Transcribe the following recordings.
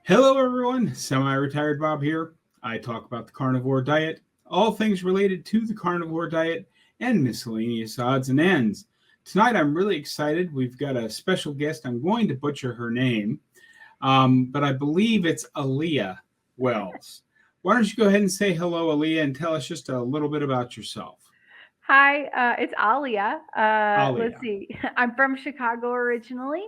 Hello, everyone. Semi-retired Bob here. I talk about the carnivore diet, all things related to the carnivore diet, and miscellaneous odds and ends. Tonight, I'm really excited. We've got a special guest. I'm going to butcher her name, but I believe it's Alia Wells. Why don't you go ahead and say hello, Alia, and tell us just a little bit about yourself? Hi, it's Alia. Let's Alia. see. I'm from Chicago originally.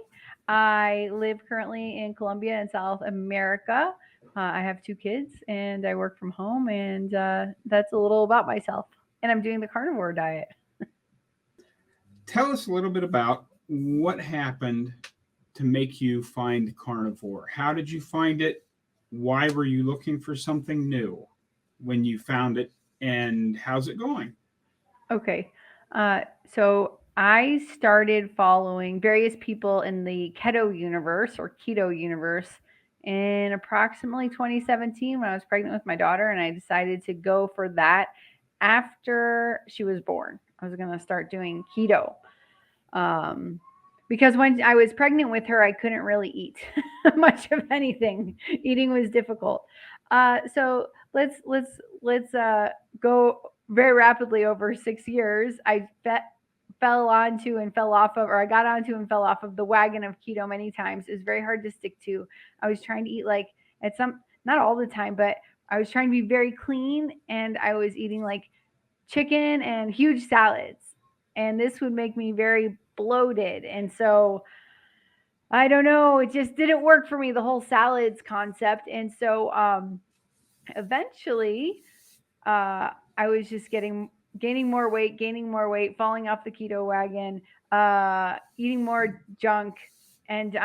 I live currently in Colombia in South America. I have two kids and I work from home, and that's a little about myself. And I'm doing the carnivore diet. Tell us a little bit about what happened to make you find carnivore. How did you find it? Why were you looking for something new when you found it? And how's it going? Okay. Uh, so I started following various people in the keto universe or keto universe in approximately 2017 when I was pregnant with my daughter, and I decided to go for that after she was born. I was going to start doing keto. Um, because when I was pregnant with her, I couldn't really eat much of anything. Eating was difficult. So let's go very rapidly over 6 years. Fell onto and fell off of, or I got onto and fell off of the wagon of keto many times. It was very hard to stick to. I was trying to eat like at some, not all the time, but I was trying to be very clean, and I was eating like chicken and huge salads. And this would make me very bloated. And so I don't know, it just didn't work for me, the whole salads concept. And so eventually I was just gaining more weight, falling off the keto wagon, eating more junk, and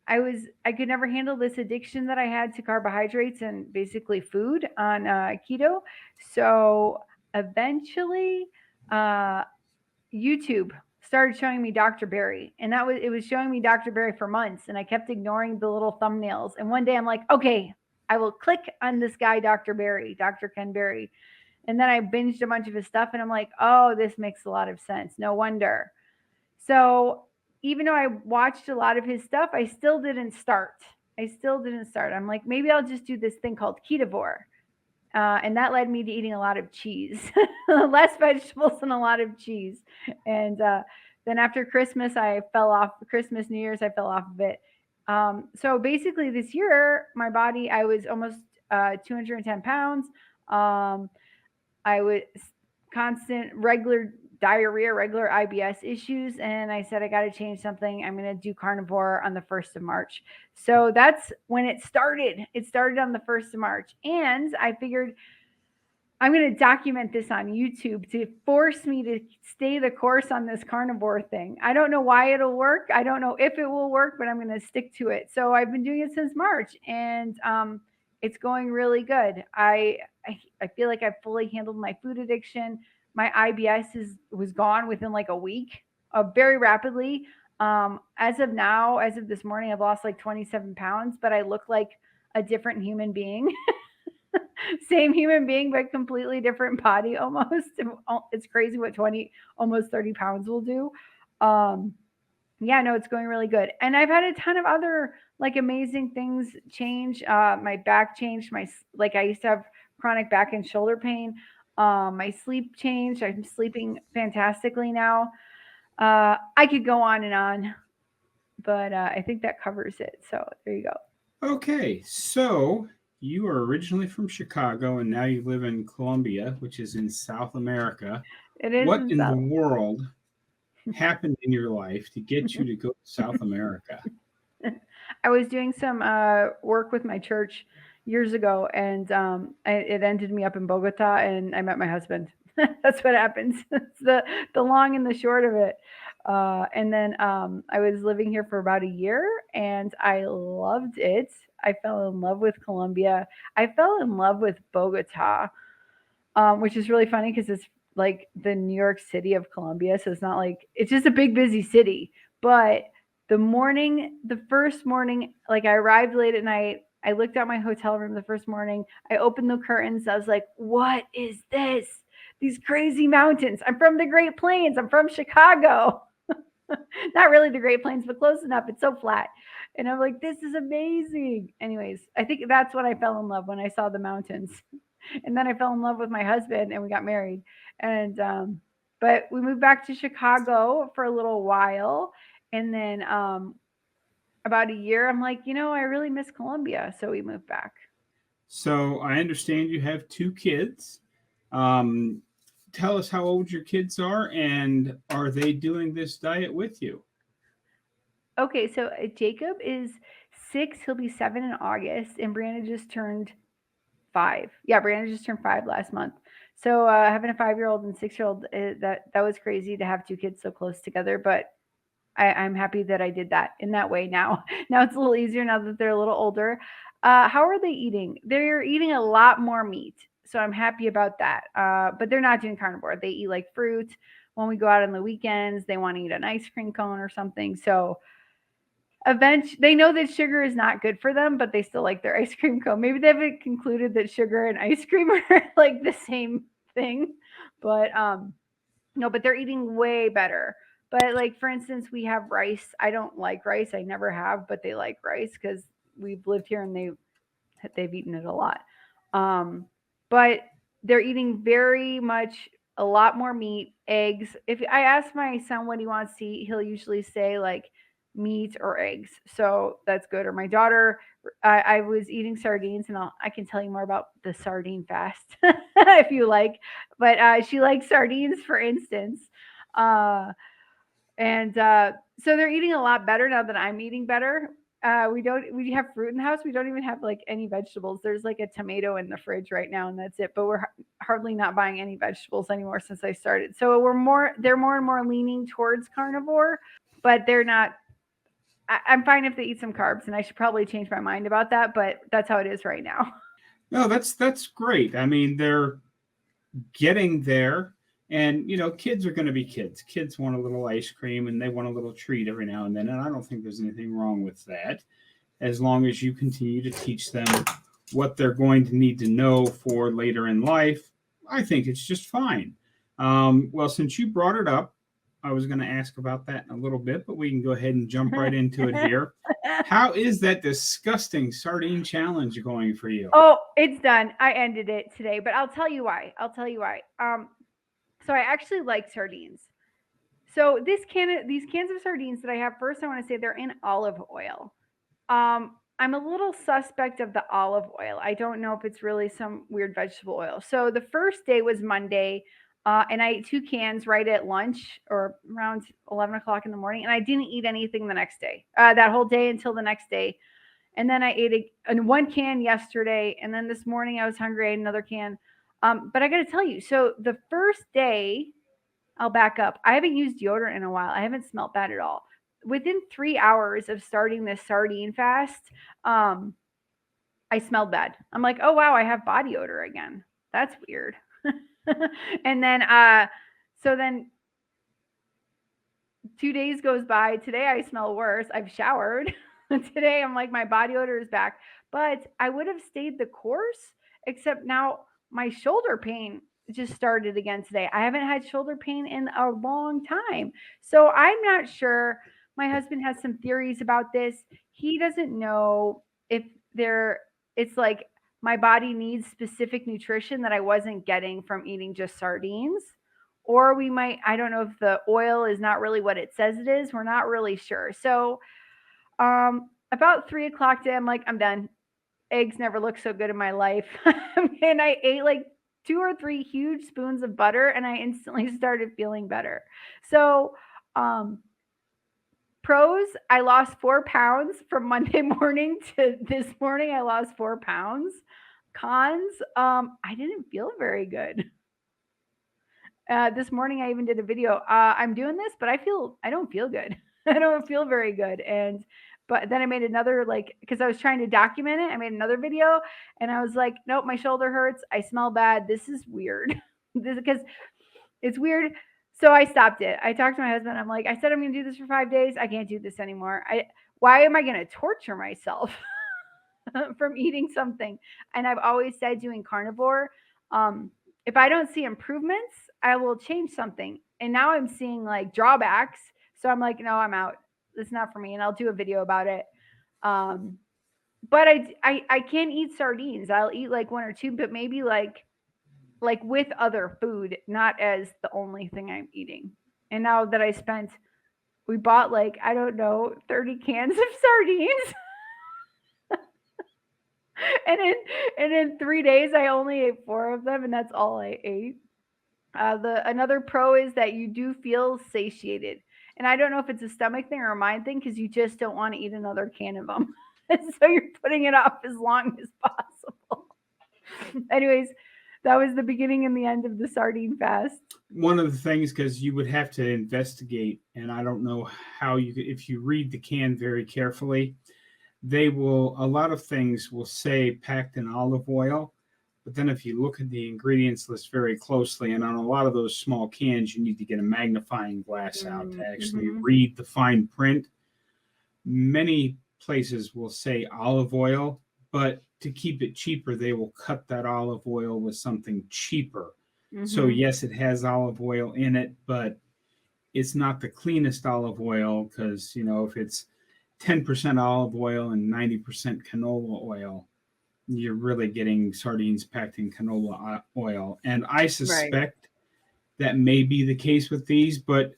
I could never handle this addiction that I had to carbohydrates and basically food on keto. So eventually, uh, YouTube started showing me Dr. Berry, and it was showing me Dr. Berry for months, and I kept ignoring the little thumbnails. And one day I'm like, okay, I will click on this guy, Dr. Berry, Dr. Ken Berry. And then I binged a bunch of his stuff, and I'm like, oh, this makes a lot of sense. No wonder. So even though I watched a lot of his stuff, I still didn't start. I still didn't start. I'm like, maybe I'll just do this thing called ketovore. And that led me to eating a lot of cheese, less vegetables and a lot of cheese. And then after Christmas, I fell off. Christmas, New Year's, I fell off of it. So basically, this year, my body, I was almost 210 pounds. Um, I was constant, regular diarrhea, regular IBS issues, and I said I got to change something. I'm going to do carnivore on the 1st of March. So that's when it started. It started on the 1st of March, and I figured I'm going to document this on YouTube to force me to stay the course on this carnivore thing. I don't know why it'll work. I don't know if it will work, but I'm going to stick to it. So I've been doing it since March, and it's going really good. I feel like I've fully handled my food addiction. My IBS was gone within like a week, very rapidly. As of now, as of this morning, I've lost like 27 pounds, but I look like a different human being. Same human being, but completely different body almost. It's crazy what 20, almost 30 pounds will do. Um, yeah, no, it's going really good. And I've had a ton of other like amazing things change. My back changed. Like I used to have chronic back and shoulder pain. My sleep changed. I'm sleeping fantastically now. I could go on, but I think that covers it. So there you go. Okay, so you are originally from Chicago and now you live in Colombia, which is in South America. It is What in in the South. world happened in your life to get you to go to South America? I was doing some work with my church years ago, and it ended me up in Bogota, and I met my husband. That's what happens. It's the long and the short of it. And then I was living here for about a year, and I loved it. I fell in love with Colombia. I fell in love with Bogota, which is really funny because it's like the New York City of Colombia. So it's not like it's just a big busy city. But the first morning, like I arrived late at night. I looked out my hotel room the first morning. I opened the curtains. I was like, "What is this? These crazy mountains. I'm from the Great Plains. I'm from Chicago. Not really the Great Plains, but close enough. It's so flat." And I'm like, "This is amazing." Anyways, nice. I think that's when I fell in love, when I saw the mountains. And then I fell in love with my husband and we got married. And but we moved back to Chicago for a little while. And then about a year, I'm like, I really miss Colombia. So we moved back. So I understand you have 2 kids. Tell us how old your kids are, and are they doing this diet with you? Okay, so Jacob is 6. He'll be 7 in August. And Brianna just turned 5. Yeah, Brianna just turned 5 last month. So having a 5-year-old and 6-year-old, that was crazy to have 2 kids so close together. But I'm happy that I did that in that way now. Now it's a little easier now that they're a little older. How are they eating? They're eating a lot more meat. So I'm happy about that. But they're not doing carnivore. They eat like fruit. When we go out on the weekends, they want to eat an ice cream cone or something. So eventually, they know that sugar is not good for them, but they still like their ice cream cone. Maybe they haven't concluded that sugar and ice cream are like the same thing. But no, but they're eating way better. But like for instance, we have rice. I don't like rice. I never have, but they like rice because we've lived here and they've eaten it a lot. But they're eating very much a lot more meat, eggs. If I ask my son what he wants to eat, he'll usually say like meat or eggs. So that's good. Or my daughter, I was eating sardines, and I can tell you more about the sardine fast if you like. But she likes sardines, for instance. And so they're eating a lot better now that I'm eating better. We have fruit in the house. We don't even have like any vegetables. There's like a tomato in the fridge right now, and that's it. But we're hardly not buying any vegetables anymore since I started. So they're more and more leaning towards carnivore, but they're not. I'm fine if they eat some carbs, and I should probably change my mind about that, but that's how it is right now. No, that's great. I mean, they're getting there. And, kids are going to be kids. Kids want a little ice cream and they want a little treat every now and then. And I don't think there's anything wrong with that, as long as you continue to teach them what they're going to need to know for later in life. I think it's just fine. Well, since you brought it up, I was going to ask about that in a little bit, but we can go ahead and jump right into it here. How is that disgusting sardine challenge going for you? Oh, it's done. I ended it today, but I'll tell you why. So I actually like sardines. So these cans of sardines that I have, first I want to say they're in olive oil. I'm a little suspect of the olive oil. I don't know if it's really some weird vegetable oil. So the first day was Monday, and I ate 2 cans right at lunch or around 11 o'clock in the morning, and I didn't eat anything the next day, that whole day until the next day. And then I ate a 1 can yesterday, and then this morning I was hungry, I ate another can. But I got to tell you, so the first day, I'll back up. I haven't used deodorant in a while. I haven't smelt bad at all. Within 3 hours of starting this sardine fast, I smelled bad. I'm like, oh wow, I have body odor again. That's weird. And then, so then 2 days goes by. Today I smell worse. I've showered. Today I'm like, my body odor is back. But I would have stayed the course, except now my shoulder pain just started again today. I haven't had shoulder pain in a long time. So I'm not sure. My husband has some theories about this. He doesn't know if it's like my body needs specific nutrition that I wasn't getting from eating just sardines. Or I don't know if the oil is not really what it says it is. We're not really sure. So about 3 o'clock today, I'm like, I'm done. Eggs never looked so good in my life. And I ate like 2 or 3 huge spoons of butter, and I instantly started feeling better. So pros, I lost 4 pounds from Monday morning to this morning. I lost 4 pounds. Cons, I didn't feel very good. This morning I even did a video. I'm doing this, but I don't feel good. I don't feel very good. But then I made another, like, because I was trying to document it. I made another video, and I was like, nope, my shoulder hurts. I smell bad. This is weird. Because it's weird. So I stopped it. I talked to my husband. I'm like, I said I'm going to do this for 5 days. I can't do this anymore. Why am I going to torture myself from eating something? And I've always said, doing carnivore, if I don't see improvements, I will change something. And now I'm seeing like drawbacks. So I'm like, no, I'm out. It's not for me. And I'll do a video about it. but I can't eat sardines. I'll eat like one or two, but maybe like with other food, not as the only thing I'm eating. And now that we bought like, I don't know, 30 cans of sardines. And in 3 days I only ate four of them, and that's all I ate. The another pro is that you do feel satiated, and I don't know if it's a stomach thing or a mind thing because you just don't want to eat another can of them, and so you're putting it off as long as possible. Anyways, that was the beginning and the end of the sardine fast. One of the things, because you would have to investigate, and I don't know how you, if you read the can very carefully, a lot of things will say packed in olive oil. But then if you look at the ingredients list very closely, and on a lot of those small cans, you need to get a magnifying glass out to actually read the fine print. Many places will say olive oil, but to keep it cheaper, they will cut that olive oil with something cheaper. So yes, it has olive oil in it, but it's not the cleanest olive oil because, if it's 10% olive oil and 90% canola oil, you're really getting sardines packed in canola oil. And I suspect that may be the case with these, but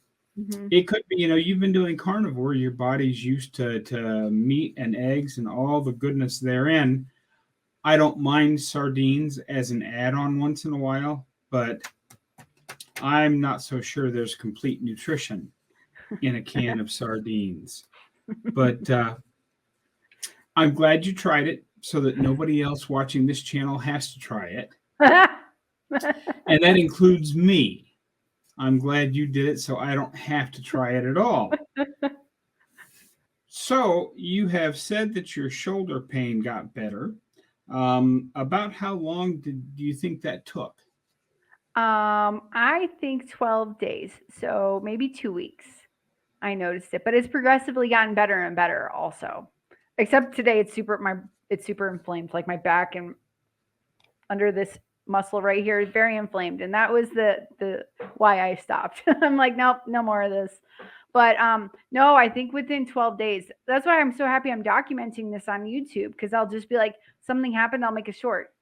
it could be, you've been doing carnivore, your body's used to meat and eggs and all the goodness therein. I don't mind sardines as an add-on once in a while, but I'm not so sure there's complete nutrition in a can of sardines. But I'm glad you tried it so that nobody else watching this channel has to try it. And that includes me. I'm glad you did it so I don't have to try it at all. So you have said that your shoulder pain got better. About how long do you think that took? I think 12 days. So maybe 2 weeks. I noticed it, but it's progressively gotten better and better also. Except today it's super inflamed. Like my back and under this muscle right here is very inflamed. And that was the why I stopped. I'm like, nope, no more of this. But no, I think within 12 days. That's why I'm so happy I'm documenting this on YouTube, because I'll just be like, something happened, I'll make a short.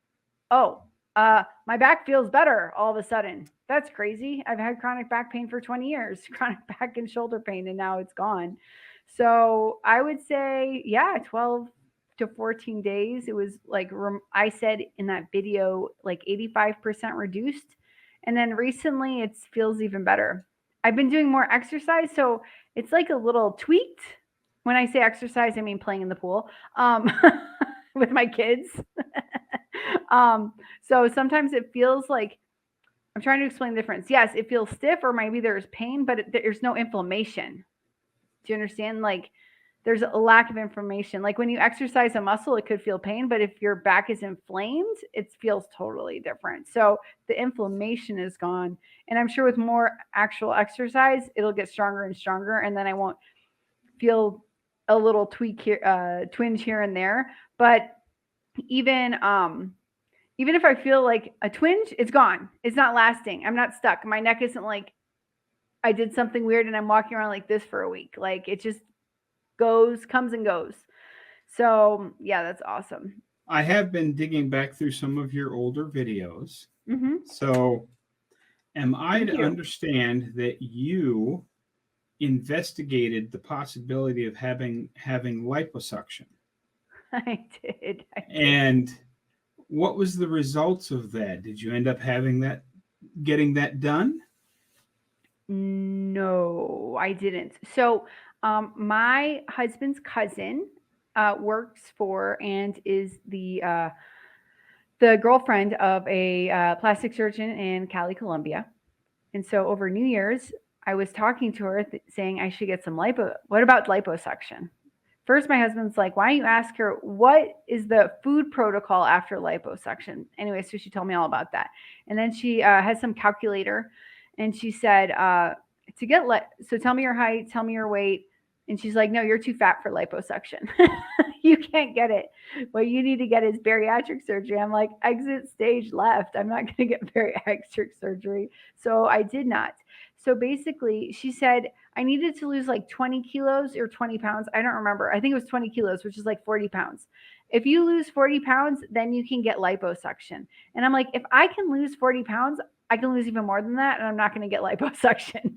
Oh, my back feels better all of a sudden. That's crazy. I've had chronic back pain for 20 years, chronic back and shoulder pain, and now it's gone. So I would say, yeah, 12 to 14 days. It was like I said in that video, like 85% reduced. And then recently it feels even better. I've been doing more exercise, so it's like a little tweaked. When I say exercise, I mean playing in the pool with my kids. So sometimes it feels like, I'm trying to explain the difference. Yes, it feels stiff, or maybe there's pain, but there's no inflammation. Do you understand? Like there's a lack of inflammation. Like when you exercise a muscle, it could feel pain, but if your back is inflamed, it feels totally different. So the inflammation is gone. And I'm sure with more actual exercise, it'll get stronger and stronger. And then I won't feel a little tweak here, twinge here and there. But even if I feel like a twinge, it's gone. It's not lasting. I'm not stuck. My neck isn't like I did something weird and I'm walking around like this for a week. Like it just comes and goes. So yeah, that's awesome. I have been digging back through some of your older videos. So am I to understand that you investigated the possibility of having liposuction? I did. And what was the results of that? Did you end up getting that done? No, I didn't. So my husband's cousin works for and is the girlfriend of a plastic surgeon in Cali, Colombia. And so over New Year's, I was talking to her saying I should get some what about liposuction? First, my husband's like, why don't you ask her what is the food protocol after liposuction? Anyway, so she told me all about that. And then she has some calculator, and she said, so tell me your height, tell me your weight. And she's like, no, you're too fat for liposuction. You can't get it. What you need to get is bariatric surgery. I'm like, exit stage left. I'm not going to get bariatric surgery. So I did not. So basically, she said I needed to lose like 20 kilos or 20 pounds. I don't remember. I think it was 20 kilos, which is like 40 pounds. If you lose 40 pounds, then you can get liposuction. And I'm like, if I can lose 40 pounds, I can lose even more than that, and I'm not going to get liposuction.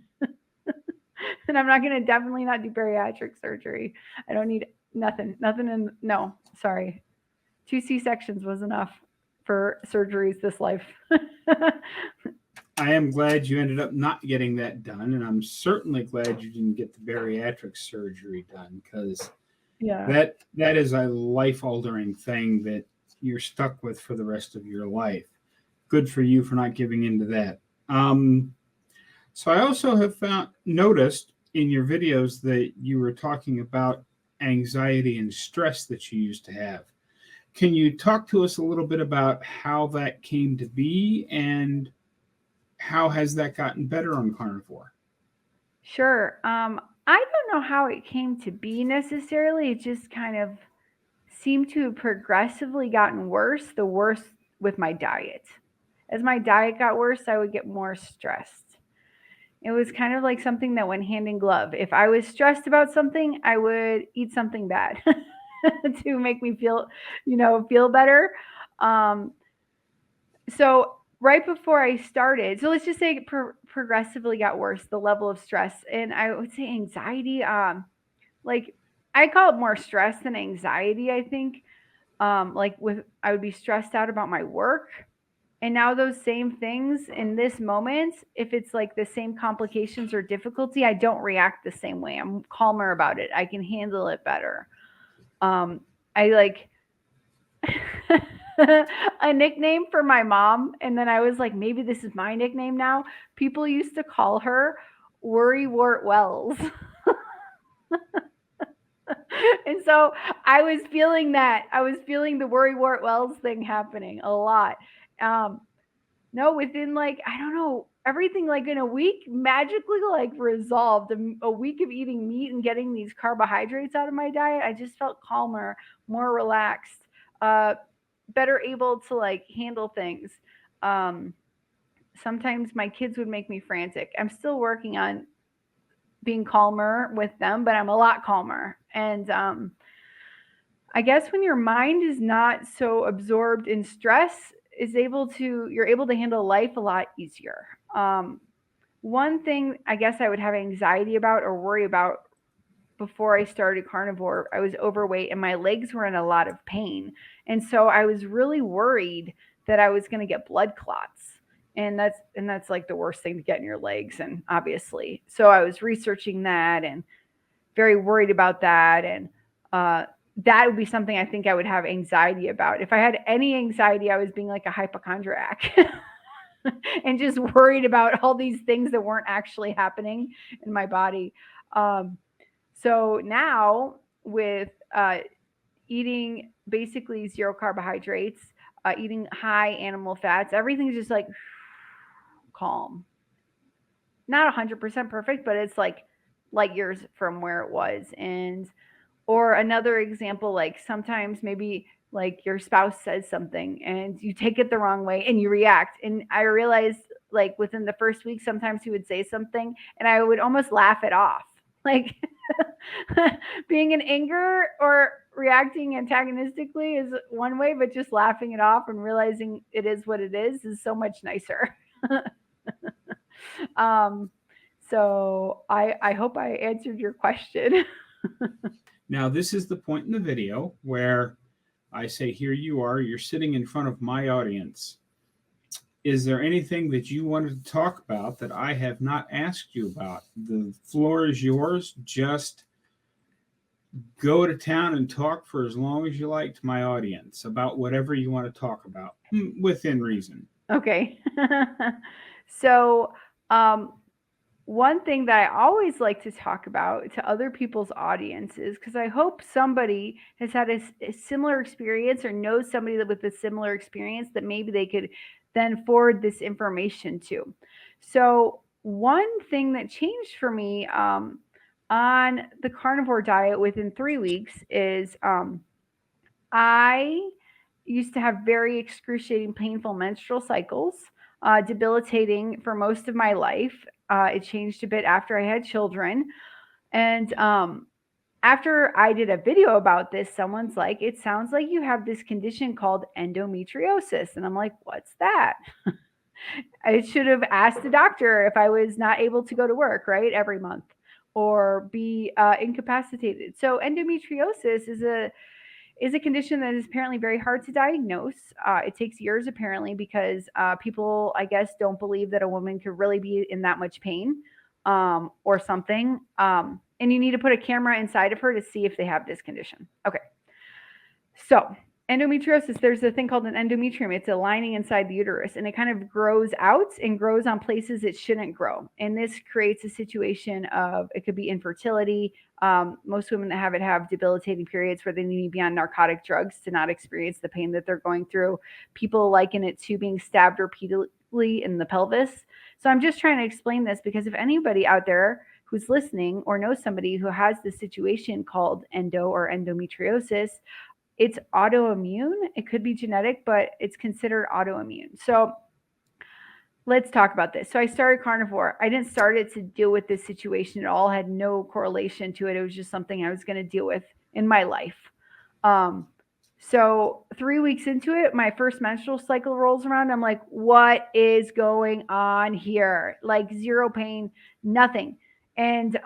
And I'm not going to definitely not do bariatric surgery. I don't need nothing. No, sorry. 2 C-sections was enough for surgeries this life. I am glad you ended up not getting that done, and I'm certainly glad you didn't get the bariatric surgery done, because that is a life-altering thing that you're stuck with for the rest of your life. Good for you for not giving into that. So I also have noticed in your videos that you were talking about anxiety and stress that you used to have. Can you talk to us a little bit about how that came to be, and how has that gotten better on Carnivore? Sure. I don't know how it came to be necessarily. It just kind of seemed to have progressively gotten worse, the worse with my diet. As my diet got worse, I would get more stressed. It was kind of like something that went hand in glove. If I was stressed about something, I would eat something bad to make me feel better. So right before I started, so let's just say it progressively got worse, the level of stress, and I would say anxiety. Like I call it more stress than anxiety. I think, I would be stressed out about my work. And now those same things in this moment, if it's like the same complications or difficulty, I don't react the same way. I'm calmer about it. I can handle it better. I like a nickname for my mom, and then I was like, maybe this is my nickname now. People used to call her Worrywart Wells. And so I was feeling that. I was feeling the Worrywart Wells thing happening a lot. No, within like, I don't know, everything like in a week magically like resolved. A week of eating meat and getting these carbohydrates out of my diet, I just felt calmer, more relaxed, better able to like handle things. Sometimes my kids would make me frantic. I'm still working on being calmer with them, but I'm a lot calmer. And I guess when your mind is not so absorbed in stress, you're able to handle life a lot easier. One thing I guess I would have anxiety about or worry about before I started Carnivore, I was overweight and my legs were in a lot of pain. And so I was really worried that I was going to get blood clots. And that's like the worst thing to get in your legs, and obviously. So I was researching that and very worried about that, and that would be something I think I would have anxiety about. If I had any anxiety, I was being like a hypochondriac and just worried about all these things that weren't actually happening in my body. So now with eating basically zero carbohydrates, eating high animal fats, everything's just like calm. Not 100% perfect, but it's like light years from where it was. And or another example, like sometimes maybe like your spouse says something and you take it the wrong way and you react. And I realized like within the first week, sometimes he would say something and I would almost laugh it off. Like being in anger or reacting antagonistically is one way, but just laughing it off and realizing it is what it is so much nicer. So I hope I answered your question. Now, this is the point in the video where I say, here you are, you're sitting in front of my audience. Is there anything that you wanted to talk about that I have not asked you about? The floor is yours. Just go to town and talk for as long as you like to my audience about whatever you want to talk about within reason. Okay. So, one thing that I always like to talk about to other people's audiences, because I hope somebody has had a similar experience or knows somebody with a similar experience that maybe they could then forward this information to. So one thing that changed for me on the carnivore diet within 3 weeks is I used to have very excruciating, painful menstrual cycles, debilitating for most of my life. It changed a bit after I had children. And after I did a video about this, someone's like, it sounds like you have this condition called endometriosis. And I'm like, what's that? I should have asked the doctor if I was not able to go to work, right, every month or be incapacitated. So endometriosis is a condition that is apparently very hard to diagnose. It takes years apparently because people, I guess, don't believe that a woman could really be in that much pain or something. And you need to put a camera inside of her to see if they have this condition. Okay. So endometriosis, there's a thing called an endometrium. It's a lining inside the uterus, and it kind of grows out and grows on places it shouldn't grow. And this creates a situation of, it could be infertility. Most women that have it have debilitating periods where they need to be on narcotic drugs to not experience the pain that they're going through. People liken it to being stabbed repeatedly in the pelvis. So I'm just trying to explain this because if anybody out there who's listening or knows somebody who has this situation called endo or endometriosis, it's autoimmune. It could be genetic, but it's considered autoimmune. So let's talk about this. So I started Carnivore. I didn't start it to deal with this situation at all. I had no correlation to it. It was just something I was going to deal with in my life. So 3 weeks into it, my first menstrual cycle rolls around. I'm like, what is going on here? Like zero pain, nothing. And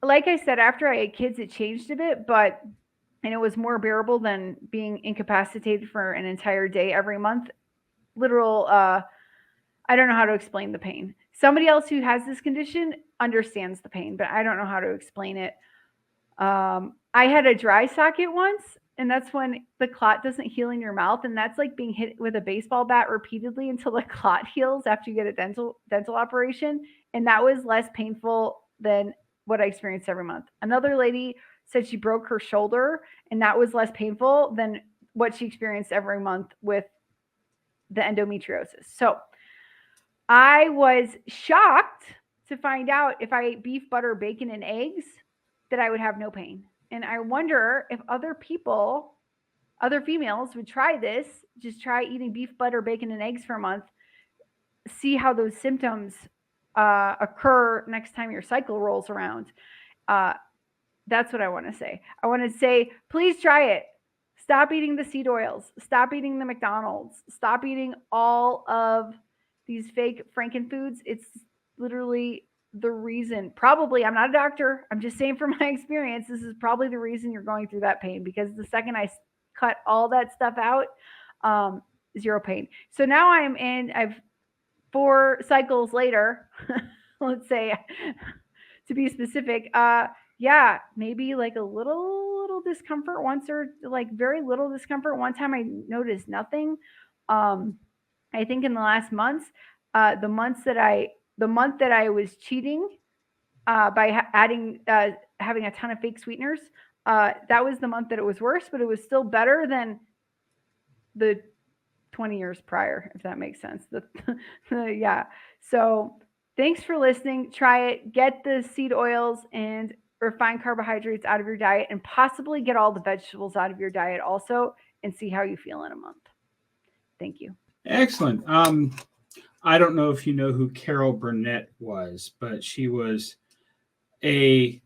like I said, after I had kids, it changed a bit, and it was more bearable than being incapacitated for an entire day every month. Literal, I don't know how to explain the pain. Somebody else who has this condition understands the pain, but I don't know how to explain it. I had a dry socket once, and that's when the clot doesn't heal in your mouth, and that's like being hit with a baseball bat repeatedly until the clot heals after you get a dental operation, and that was less painful than what I experienced every month. Another lady said she broke her shoulder, and that was less painful than what she experienced every month with the endometriosis. So I was shocked to find out if I ate beef, butter, bacon, and eggs, that I would have no pain. And I wonder if other people, other females would try this, just try eating beef, butter, bacon, and eggs for a month, see how those symptoms occur next time your cycle rolls around. That's what I want to say. I want to say, please try it. Stop eating the seed oils. Stop eating the McDonald's. Stop eating all of these fake Frankenfoods. It's literally the reason. Probably, I'm not a doctor. I'm just saying from my experience, this is probably the reason you're going through that pain, because the second I cut all that stuff out, zero pain. So now I've 4 cycles later, let's say, to be specific, yeah, maybe like a little discomfort once, or like very little discomfort. One time I noticed nothing. I think in the last months, the month that I was cheating by adding having a ton of fake sweeteners, that was the month that it was worse, but it was still better than the 20 years prior, if that makes sense. Yeah. So thanks for listening. Try it. Get the seed oils and refined carbohydrates out of your diet, and possibly get all the vegetables out of your diet also, and see how you feel in a month. Thank you. Excellent. I don't know if you know who Carol Burnett was, but she was slightly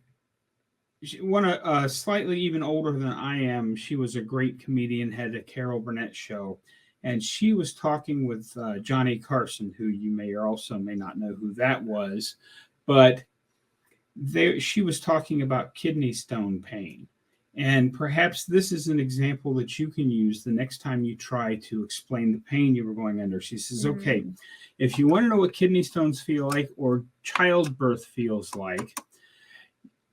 even older than I am. She was a great comedian, had a Carol Burnett show, and she was talking with Johnny Carson, who you may or also may not know who that was, but she was talking about kidney stone pain. And perhaps this is an example that you can use the next time you try to explain the pain you were going under. She says, okay, if you want to know what kidney stones feel like or childbirth feels like,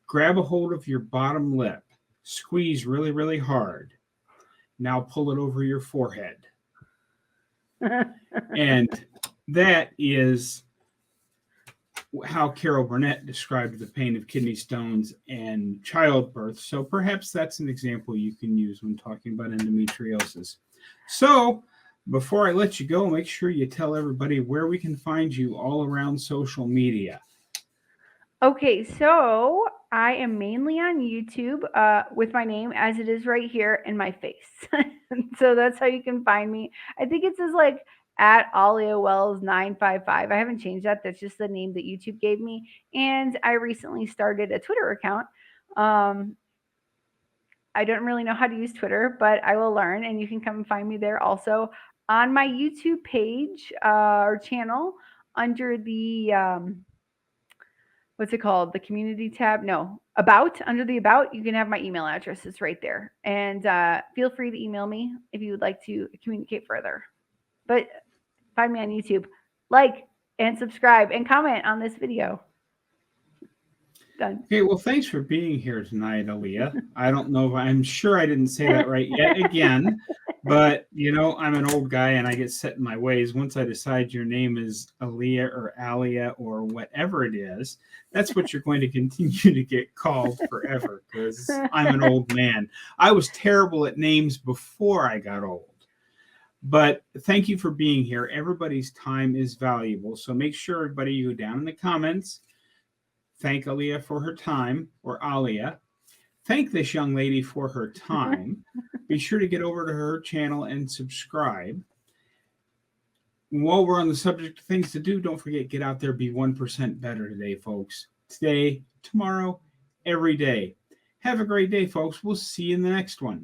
grab a hold of your bottom lip, squeeze really, really hard. Now pull it over your forehead. And that is how Carol Burnett described the pain of kidney stones and childbirth. So perhaps that's an example you can use when talking about endometriosis. So before I let you go, make sure you tell everybody where we can find you all around social media. Okay, so I am mainly on YouTube with my name as it is right here in my face. So that's how you can find me. I think it says like at Alia Wells 955. I haven't changed that. That's just the name that YouTube gave me. And I recently started a Twitter account. I don't really know how to use Twitter, but I will learn, and you can come find me there also on my YouTube page or channel under the what's it called? The community tab? No, about. Under the about, you can have my email address. It's right there, and feel free to email me if you would like to communicate further. But find me on YouTube, like and subscribe and comment on this video. Done. Okay, well, thanks for being here tonight, Alia. I don't know if I'm sure I didn't say that right yet again, but I'm an old guy and I get set in my ways. Once I decide your name is Alia or Alia or whatever it is, that's what you're going to continue to get called forever because I'm an old man. I was terrible at names before I got old. But thank you for being here. Everybody's time is valuable. So make sure everybody, you go down in the comments, thank Alia for her time, or Alia. Thank this young lady for her time. Be sure to get over to her channel and subscribe. While we're on the subject of things to do, don't forget, get out there, be 1% better today, folks. Today, tomorrow, every day. Have a great day, folks. We'll see you in the next one.